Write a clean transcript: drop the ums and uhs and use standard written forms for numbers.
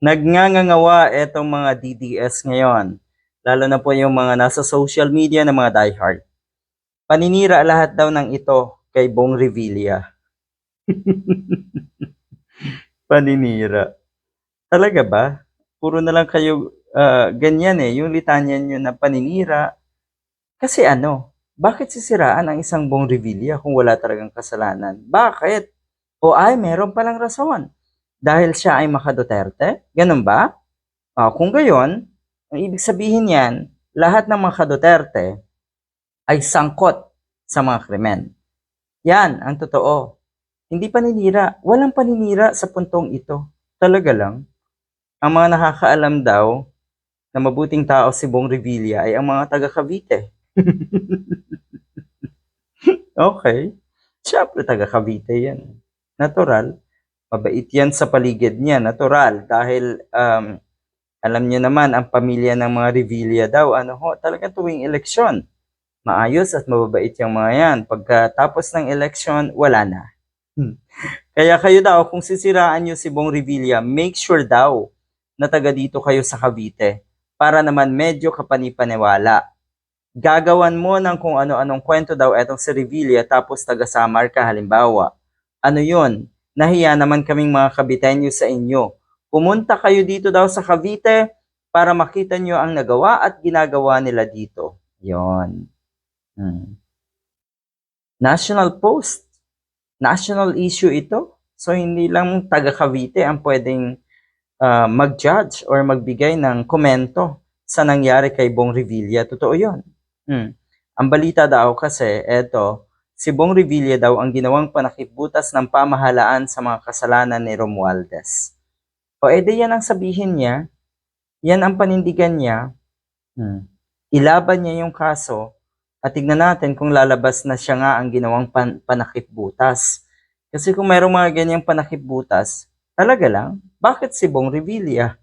Nagngangangawa etong mga DDS ngayon, lalo na po yung mga nasa social media na mga diehard. Paninira lahat daw ng ito kay Bong Revilla. Paninira. Talaga ba? Puro na lang kayo ganyan yung litanya nyo na paninira. Kasi ano, bakit sisiraan ang isang Bong Revilla kung wala talagang kasalanan? Bakit? O ay, meron palang rason. Dahil siya ay maka-Duterte? Ganun ba? Kung gayon, ang ibig sabihin niyan, lahat ng mga Duterte ay sangkot sa mga krimen. Yan ang totoo. Hindi paninira. Walang paninira sa puntong ito. Talaga lang. Ang mga nakakaalam daw na mabuting tao si Bong Revilla ay ang mga taga Cavite. Okay. Siyempre taga Cavite yan. Natural. Mabait yan sa paligid niya. Natural. Dahil alam niyo naman, ang pamilya ng mga Revilla daw, talaga tuwing eleksyon, maayos at mababait yung mga yan. Pagkatapos ng eleksyon, wala na. Kaya kayo daw, kung sisiraan nyo si Bong Revilla, make sure daw na taga dito kayo sa Cavite para naman medyo kapanipaniwala. Gagawan mo ng kung ano-anong kwento daw etong si Revilla tapos taga Samar ka halimbawa. Ano yun? Nahiya naman kaming mga Caviteño sa inyo. Pumunta kayo dito daw sa Cavite para makita nyo ang nagawa at ginagawa nila dito. Yon. National Post. National issue ito. So hindi lang taga Cavite ang pwedeng mag-judge or magbigay ng komento sa nangyari kay Bong Revilla. Totoo yon. Ang balita daw kasi, si Bong Revilla daw ang ginawang panakipbutas ng pamahalaan sa mga kasalanan ni Romualdez. O edi yan ang sabihin niya, yan ang panindigan niya, ilaban niya yung kaso, at tignan natin kung lalabas na siya nga ang ginawang panakipbutas. Kasi kung mayroong mga ganyang panakipbutas, talaga lang, bakit si Bong Revilla?